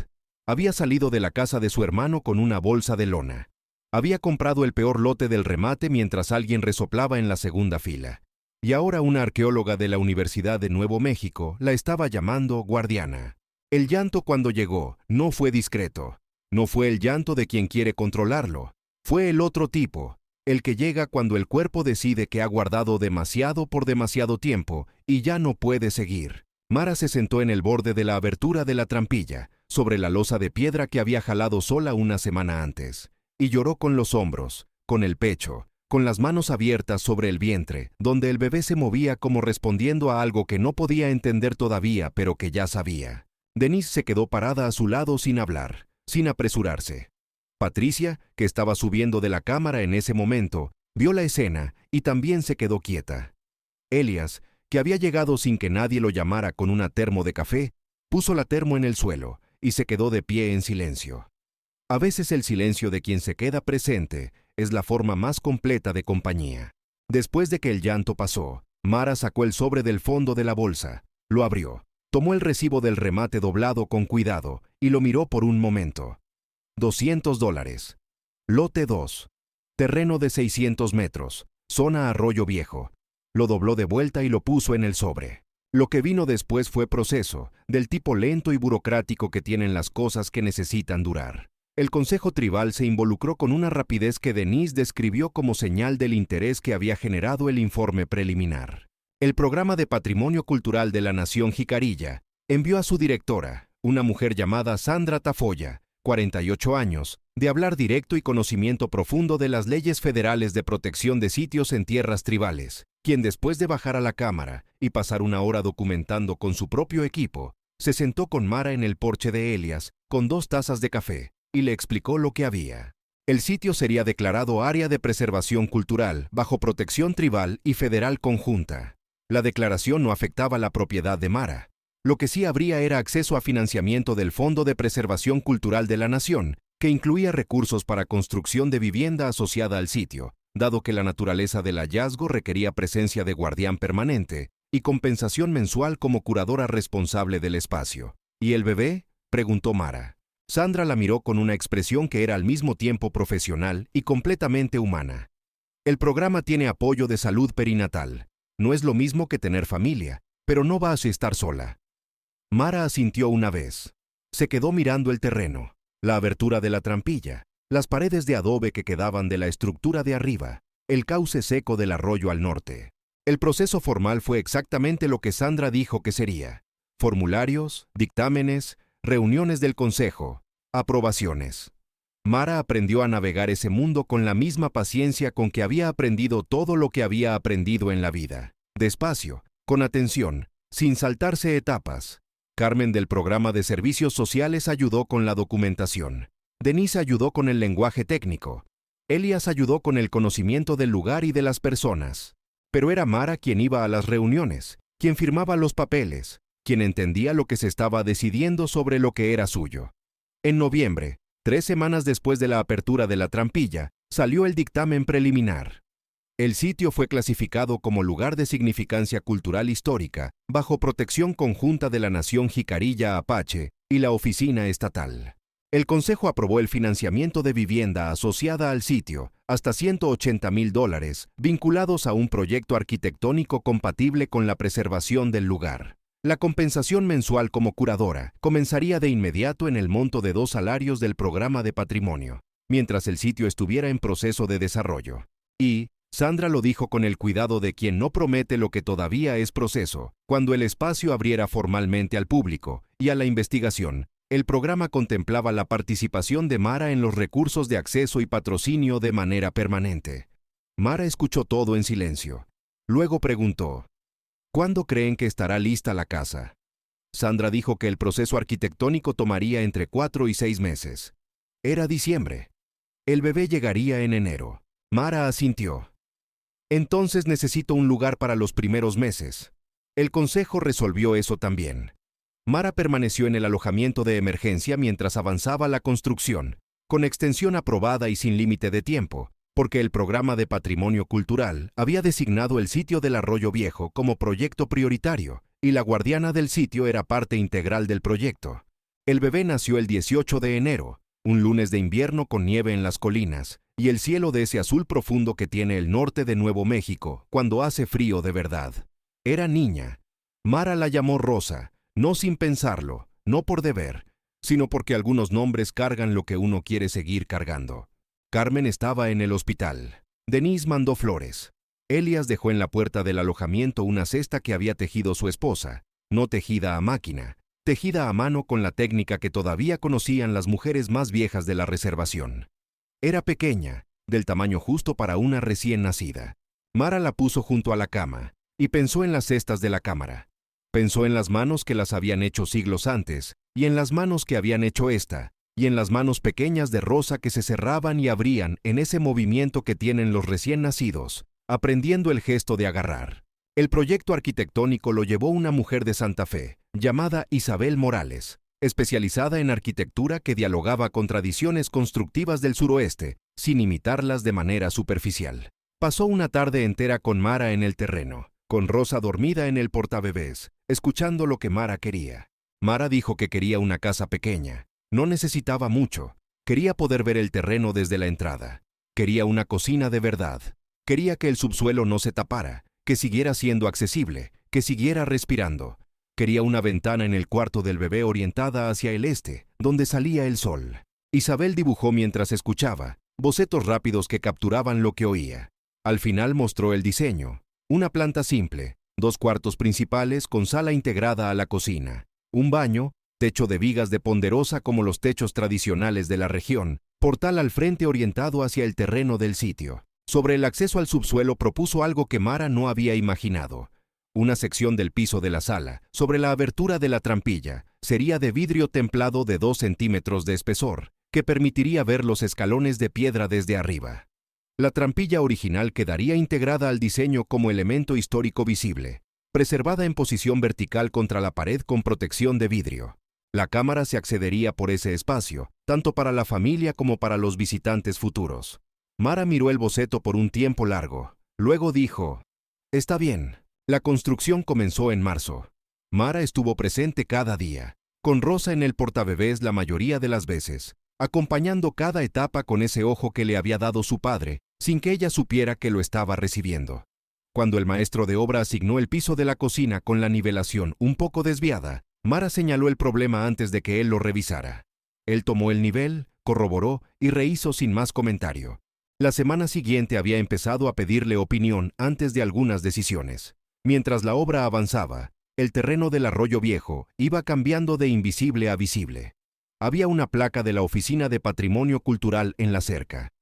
[SPEAKER 1] Había salido de la casa de su hermano con una bolsa de lona. Había comprado el peor lote del remate mientras alguien resoplaba en la segunda fila. Y ahora una arqueóloga de la Universidad de Nuevo México la estaba llamando guardiana. El llanto cuando llegó no fue discreto. No fue el llanto de quien quiere controlarlo. Fue el otro tipo, el que llega cuando el cuerpo decide que ha guardado demasiado por demasiado tiempo y ya no puede seguir. Mara se sentó en el borde de la abertura de la trampilla, sobre la losa de piedra que había jalado sola una semana antes, y lloró con los hombros, con el pecho, con las manos abiertas sobre el vientre, donde el bebé se movía como respondiendo a algo que no podía entender todavía, pero que ya sabía. Denise se quedó parada a su lado sin hablar, sin apresurarse. Patricia, que estaba subiendo de la cámara en ese momento, vio la escena y también se quedó quieta. Elias, que había llegado sin que nadie lo llamara con una termo de café, puso la termo en el suelo y se quedó de pie en silencio. A veces el silencio de quien se queda presente es la forma más completa de compañía. Después de que el llanto pasó, Mara sacó el sobre del fondo de la bolsa, lo abrió, tomó el recibo del remate doblado con cuidado y lo miró por un momento. $200. Lote 2. Terreno de 600 metros, zona Arroyo Viejo. Lo dobló de vuelta y lo puso en el sobre. Lo que vino después fue proceso, del tipo lento y burocrático que tienen las cosas que necesitan durar. El Consejo Tribal se involucró con una rapidez que Denise describió como señal del interés que había generado el informe preliminar. El Programa de Patrimonio Cultural de la Nación Jicarilla envió a su directora, una mujer llamada Sandra Tafoya, 48 años, de hablar directo y conocimiento profundo de las leyes federales de protección de sitios en tierras tribales, quien después de bajar a la cámara y pasar una hora documentando con su propio equipo, se sentó con Mara en el porche de Elias con 2 tazas de café y le explicó lo que había. El sitio sería declarado Área de Preservación Cultural bajo protección tribal y federal conjunta. La declaración no afectaba la propiedad de Mara. Lo que sí habría era acceso a financiamiento del Fondo de Preservación Cultural de la Nación, que incluía recursos para construcción de vivienda asociada al sitio, dado que la naturaleza del hallazgo requería presencia de guardián permanente y compensación mensual como curadora responsable del espacio. ¿Y el bebé?, preguntó Mara. Sandra la miró con una expresión que era al mismo tiempo profesional y completamente humana. El programa tiene apoyo de salud perinatal. No es lo mismo que tener familia, pero no vas a estar sola. Mara asintió una vez. Se quedó mirando el terreno, la abertura de la trampilla, las paredes de adobe que quedaban de la estructura de arriba, el cauce seco del arroyo al norte. El proceso formal fue exactamente lo que Sandra dijo que sería. Formularios, dictámenes, reuniones del consejo, aprobaciones. Mara aprendió a navegar ese mundo con la misma paciencia con que había aprendido todo lo que había aprendido en la vida. Despacio, con atención, sin saltarse etapas. Carmen del programa de servicios sociales ayudó con la documentación. Denise ayudó con el lenguaje técnico. Elias ayudó con el conocimiento del lugar y de las personas. Pero era Mara quien iba a las reuniones, quien firmaba los papeles, quien entendía lo que se estaba decidiendo sobre lo que era suyo. En noviembre, 3 semanas después de la apertura de la trampilla, salió el dictamen preliminar. El sitio fue clasificado como lugar de significancia cultural histórica, bajo protección conjunta de la Nación Jicarilla Apache y la Oficina Estatal. El Consejo aprobó el financiamiento de vivienda asociada al sitio, hasta $180,000, vinculados a un proyecto arquitectónico compatible con la preservación del lugar. La compensación mensual como curadora comenzaría de inmediato en el monto de 2 salarios del programa de patrimonio, mientras el sitio estuviera en proceso de desarrollo. Y Sandra lo dijo con el cuidado de quien no promete lo que todavía es proceso. Cuando el espacio abriera formalmente al público y a la investigación, el programa contemplaba la participación de Mara en los recursos de acceso y patrocinio de manera permanente. Mara escuchó todo en silencio. Luego preguntó, ¿cuándo creen que estará lista la casa? Sandra dijo que el proceso arquitectónico tomaría entre 4 y 6 meses. Era diciembre. El bebé llegaría en enero. Mara asintió. Entonces necesito un lugar para los primeros meses. El consejo resolvió eso también. Mara permaneció en el alojamiento de emergencia mientras avanzaba la construcción, con extensión aprobada y sin límite de tiempo, porque el programa de patrimonio cultural había designado el sitio del Arroyo Viejo como proyecto prioritario, y la guardiana del sitio era parte integral del proyecto. El bebé nació el 18 de enero, un lunes de invierno con nieve en las colinas, y el cielo de ese azul profundo que tiene el norte de Nuevo México cuando hace frío de verdad. Era niña. Mara la llamó Rosa, no sin pensarlo, no por deber, sino porque algunos nombres cargan lo que uno quiere seguir cargando. Carmen estaba en el hospital. Denise mandó flores. Elias dejó en la puerta del alojamiento una cesta que había tejido su esposa, no tejida a máquina, tejida a mano con la técnica que todavía conocían las mujeres más viejas de la reservación. Era pequeña, del tamaño justo para una recién nacida. Mara la puso junto a la cama y pensó en las cestas de la cámara. Pensó en las manos que las habían hecho siglos antes, y en las manos que habían hecho esta, y en las manos pequeñas de Rosa que se cerraban y abrían en ese movimiento que tienen los recién nacidos, aprendiendo el gesto de agarrar. El proyecto arquitectónico lo llevó una mujer de Santa Fe, llamada Isabel Morales, especializada en arquitectura que dialogaba con tradiciones constructivas del suroeste, sin imitarlas de manera superficial. Pasó una tarde entera con Mara en el terreno, con Rosa dormida en el portabebés, escuchando lo que Mara quería. Mara dijo que quería una casa pequeña, no necesitaba mucho, quería poder ver el terreno desde la entrada, quería una cocina de verdad, quería que el subsuelo no se tapara, que siguiera siendo accesible, que siguiera respirando. Quería una ventana en el cuarto del bebé orientada hacia el este, donde salía el sol. Isabel dibujó mientras escuchaba, bocetos rápidos que capturaban lo que oía. Al final mostró el diseño. Una planta simple, 2 cuartos principales con sala integrada a la cocina, un baño, techo de vigas de ponderosa como los techos tradicionales de la región, portal al frente orientado hacia el terreno del sitio. Sobre el acceso al subsuelo propuso algo que Mara no había imaginado. Una sección del piso de la sala, sobre la abertura de la trampilla, sería de vidrio templado de 2 centímetros de espesor, que permitiría ver los escalones de piedra desde arriba. La trampilla original quedaría integrada al diseño como elemento histórico visible, preservada en posición vertical contra la pared con protección de vidrio. La cámara se accedería por ese espacio, tanto para la familia como para los visitantes futuros. Mara miró el boceto por un tiempo largo. Luego dijo, «Está bien». La construcción comenzó en marzo. Mara estuvo presente cada día, con Rosa en el portabebés la mayoría de las veces, acompañando cada etapa con ese ojo que le había dado su padre, sin que ella supiera que lo estaba recibiendo. Cuando el maestro de obra asignó el piso de la cocina con la nivelación un poco desviada, Mara señaló el problema antes de que él lo revisara. Él tomó el nivel, corroboró y rehizo sin más comentario. La semana siguiente había empezado a pedirle opinión antes de algunas decisiones. Mientras la obra avanzaba, el terreno del Arroyo Viejo iba cambiando de invisible a visible. Había una placa de la Oficina de Patrimonio Cultural en la cerca.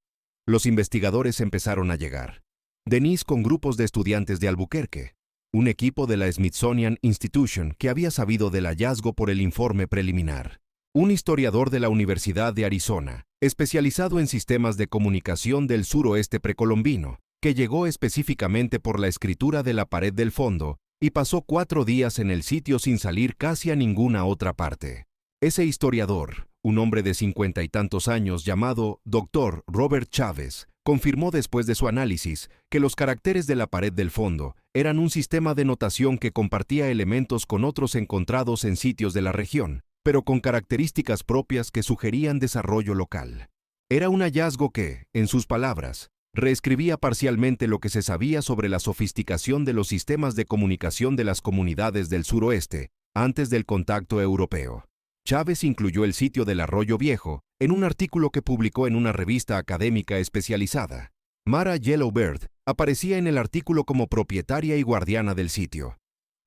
[SPEAKER 1] Los investigadores empezaron a llegar. Denise con grupos de estudiantes de Albuquerque, un equipo de la Smithsonian Institution que había sabido del hallazgo por el informe preliminar. Un historiador de la Universidad de Arizona, especializado en sistemas de comunicación del suroeste precolombino, que llegó específicamente por la escritura de la pared del fondo y pasó 4 días en el sitio sin salir casi a ninguna otra parte. Ese historiador, un hombre de 50 y tantos años llamado Dr. Robert Chávez, confirmó después de su análisis que los caracteres de la pared del fondo eran un sistema de notación que compartía elementos con otros encontrados en sitios de la región, pero con características propias que sugerían desarrollo local. Era un hallazgo que, en sus palabras, reescribía parcialmente lo que se sabía sobre la sofisticación de los sistemas de comunicación de las comunidades del suroeste antes del contacto europeo. Chávez incluyó el sitio del Arroyo Viejo en un artículo que publicó en una revista académica especializada. Mara Yellowbird aparecía en el artículo como propietaria y guardiana del sitio.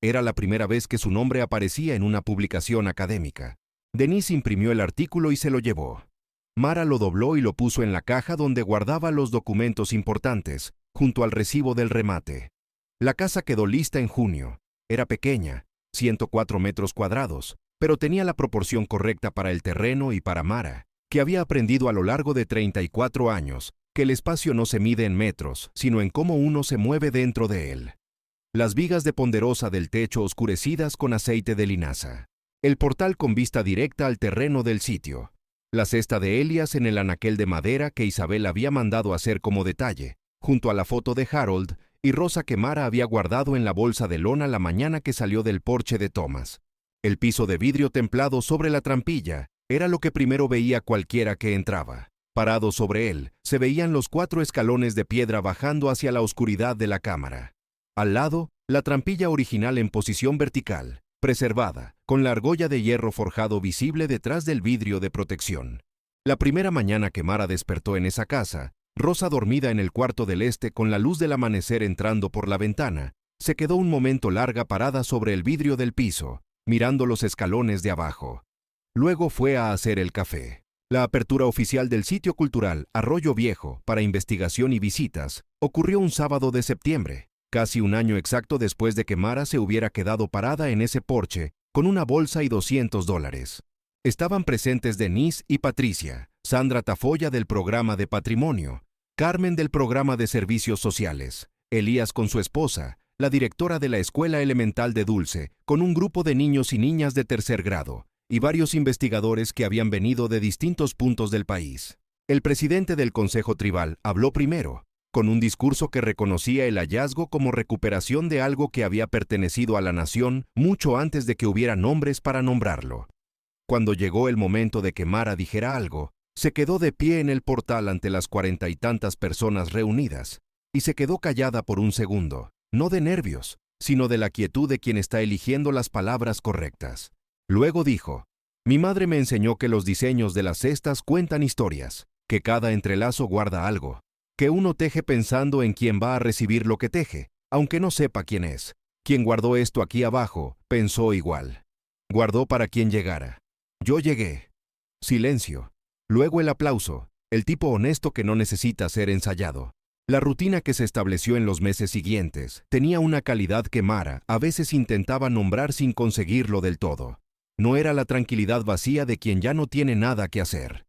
[SPEAKER 1] Era la primera vez que su nombre aparecía en una publicación académica. Denise imprimió el artículo y se lo llevó. Mara lo dobló y lo puso en la caja donde guardaba los documentos importantes, junto al recibo del remate. La casa quedó lista en junio. Era pequeña, 104 metros cuadrados, pero tenía la proporción correcta para el terreno y para Mara. que había aprendido a lo largo de 34 años que el espacio no se mide en metros, sino en cómo uno se mueve dentro de él. Las vigas de ponderosa del techo oscurecidas con aceite de linaza. El portal con vista directa al terreno del sitio. La cesta de Elias en el anaquel de madera que Isabel había mandado hacer como detalle, junto a la foto de Harold y Rosa que Mara había guardado en la bolsa de lona la mañana que salió del porche de Thomas. El piso de vidrio templado sobre la trampilla era lo que primero veía cualquiera que entraba. Parado sobre él, se veían los 4 escalones de piedra bajando hacia la oscuridad de la cámara. Al lado, la trampilla original en posición vertical, preservada, con la argolla de hierro forjado visible detrás del vidrio de protección. La primera mañana que Mara despertó en esa casa, Rosa dormida en el cuarto del este con la luz del amanecer entrando por la ventana, se quedó un momento larga parada sobre el vidrio del piso, mirando los escalones de abajo. Luego fue a hacer el café. La apertura oficial del sitio cultural Arroyo Viejo para investigación y visitas ocurrió un sábado de septiembre, casi un año exacto después de que Mara se hubiera quedado parada en ese porche con una bolsa y $200. Estaban presentes Denise y Patricia, Sandra Tafoya del programa de patrimonio, Carmen del programa de servicios sociales, Elías con su esposa, la directora de la escuela elemental de Dulce, con un grupo de niños y niñas de tercer grado, y varios investigadores que habían venido de distintos puntos del país. El presidente del Consejo Tribal habló primero, con un discurso que reconocía el hallazgo como recuperación de algo que había pertenecido a la nación mucho antes de que hubiera nombres para nombrarlo. Cuando llegó el momento de que Mara dijera algo, se quedó de pie en el portal ante las 40 y tantas personas reunidas, y se quedó callada por un segundo, no de nervios, sino de la quietud de quien está eligiendo las palabras correctas. Luego dijo, mi madre me enseñó que los diseños de las cestas cuentan historias, que cada entrelazo guarda algo, que uno teje pensando en quién va a recibir lo que teje, aunque no sepa quién es. Quien guardó esto aquí abajo, pensó igual. Guardó para quien llegara. Yo llegué. Silencio. Luego el aplauso, el tipo honesto que no necesita ser ensayado. La rutina que se estableció en los meses siguientes tenía una calidad que Mara a veces intentaba nombrar sin conseguirlo del todo. No era la tranquilidad vacía de quien ya no tiene nada que hacer.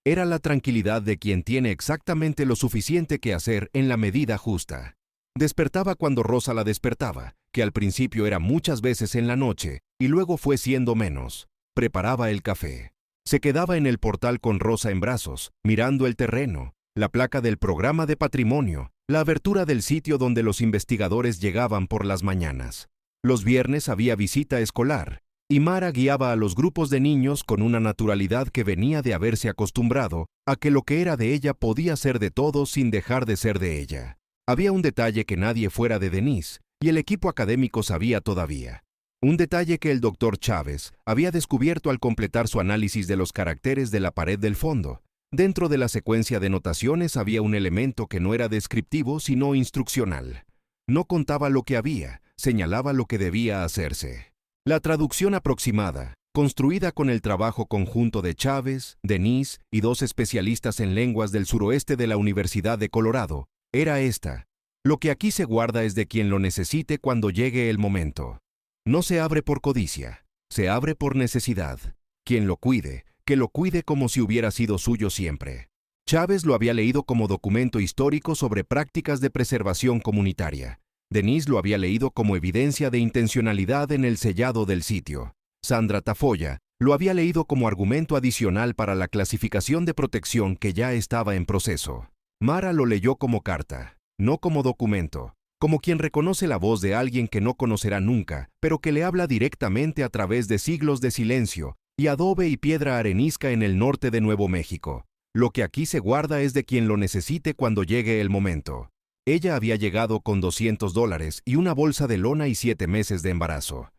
[SPEAKER 1] Era la tranquilidad de quien tiene exactamente lo suficiente que hacer en la medida justa. Despertaba cuando Rosa la despertaba, que al principio era muchas veces en la noche, y luego fue siendo menos. Preparaba el café. Se quedaba en el portal con Rosa en brazos, mirando el terreno, la placa del programa de patrimonio, la abertura del sitio donde los investigadores llegaban por las mañanas. Los viernes había visita escolar, y Mara guiaba a los grupos de niños con una naturalidad que venía de haberse acostumbrado a que lo que era de ella podía ser de todos sin dejar de ser de ella. Había un detalle que nadie fuera de Denise, y el equipo académico sabía todavía. Un detalle que el doctor Chávez había descubierto al completar su análisis de los caracteres de la pared del fondo. Dentro de la secuencia de notaciones había un elemento que no era descriptivo sino instruccional. No contaba lo que había, señalaba lo que debía hacerse. La traducción aproximada, construida con el trabajo conjunto de Chávez, Denise y 2 especialistas en lenguas del suroeste de la Universidad de Colorado, era esta. Lo que aquí se guarda es de quien lo necesite cuando llegue el momento. No se abre por codicia, se abre por necesidad. Quien lo cuide, que lo cuide como si hubiera sido suyo siempre. Chávez lo había leído como documento histórico sobre prácticas de preservación comunitaria. Denise lo había leído como evidencia de intencionalidad en el sellado del sitio. Sandra Tafoya lo había leído como argumento adicional para la clasificación de protección que ya estaba en proceso. Mara lo leyó como carta, no como documento, como quien reconoce la voz de alguien que no conocerá nunca, pero que le habla directamente a través de siglos de silencio y adobe y piedra arenisca en el norte de Nuevo México. Lo que aquí se guarda es de quien lo necesite cuando llegue el momento. Ella había llegado con $200 y una bolsa de lona y 7 meses de embarazo.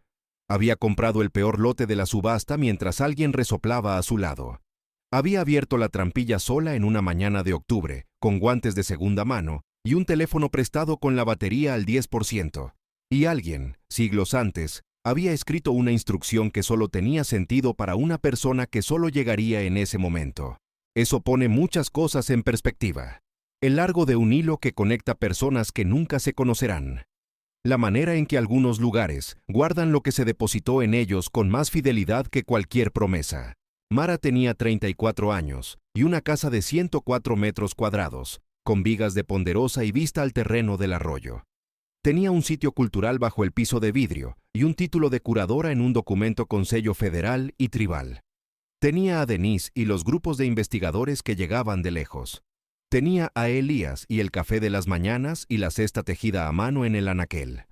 [SPEAKER 1] Había comprado el peor lote de la subasta mientras alguien resoplaba a su lado. Había abierto la trampilla sola en una mañana de octubre, con guantes de segunda mano y un teléfono prestado con la batería al 10%. Y alguien, siglos antes, había escrito una instrucción que solo tenía sentido para una persona que solo llegaría en ese momento. Eso pone muchas cosas en perspectiva. El largo de un hilo que conecta personas que nunca se conocerán. La manera en que algunos lugares guardan lo que se depositó en ellos con más fidelidad que cualquier promesa. Mara tenía 34 años y una casa de 104 metros cuadrados, con vigas de ponderosa y vista al terreno del arroyo. Tenía un sitio cultural bajo el piso de vidrio y un título de curadora en un documento con sello federal y tribal. Tenía a Denise y los grupos de investigadores que llegaban de lejos. Tenía a Elías y el café de las mañanas y la cesta tejida a mano en el anaquel.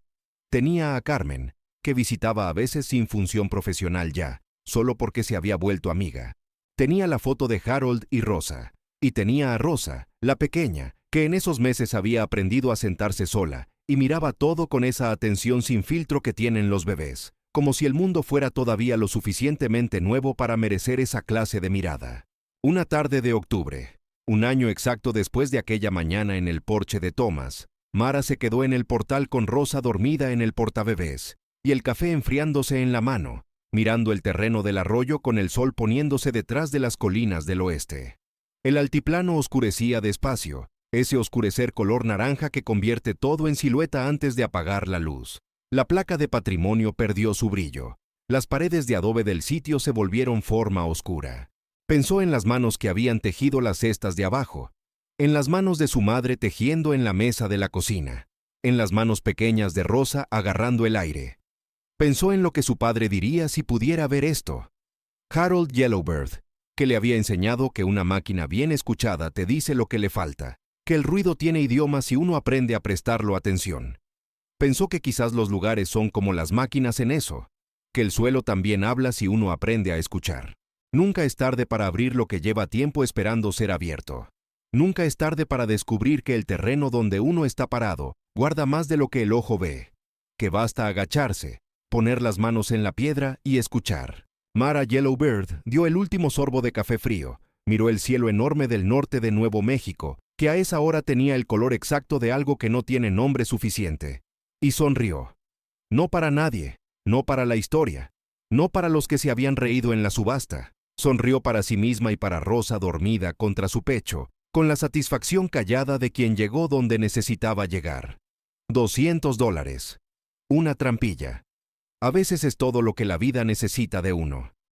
[SPEAKER 1] Tenía a Carmen, que visitaba a veces sin función profesional ya, solo porque se había vuelto amiga. Tenía la foto de Harold y Rosa. Y tenía a Rosa, la pequeña, que en esos meses había aprendido a sentarse sola y miraba todo con esa atención sin filtro que tienen los bebés, como si el mundo fuera todavía lo suficientemente nuevo para merecer esa clase de mirada. Una tarde de octubre, un año exacto después de aquella mañana en el porche de Thomas, Mara se quedó en el portal con Rosa dormida en el portabebés y el café enfriándose en la mano, mirando el terreno del arroyo con el sol poniéndose detrás de las colinas del oeste. El altiplano oscurecía despacio, ese oscurecer color naranja que convierte todo en silueta antes de apagar la luz. La placa de patrimonio perdió su brillo. Las paredes de adobe del sitio se volvieron forma oscura. Pensó en las manos que habían tejido las cestas de abajo, en las manos de su madre tejiendo en la mesa de la cocina, en las manos pequeñas de Rosa agarrando el aire. Pensó en lo que su padre diría si pudiera ver esto. Harold Yellowbird, que le había enseñado que una máquina bien escuchada te dice lo que le falta, que el ruido tiene idioma si uno aprende a prestarlo atención. Pensó que quizás los lugares son como las máquinas en eso, que el suelo también habla si uno aprende a escuchar. Nunca es tarde para abrir lo que lleva tiempo esperando ser abierto. Nunca es tarde para descubrir que el terreno donde uno está parado guarda más de lo que el ojo ve, que basta agacharse, poner las manos en la piedra y escuchar. Mara Yellowbird dio el último sorbo de café frío, miró el cielo enorme del norte de Nuevo México, que a esa hora tenía el color exacto de algo que no tiene nombre suficiente, y sonrió. No para nadie, no para la historia, no para los que se habían reído en la subasta. Sonrió para sí misma y para Rosa dormida contra su pecho, con la satisfacción callada de quien llegó donde necesitaba llegar. $200. Una trampilla. A veces es todo lo que la vida necesita de uno.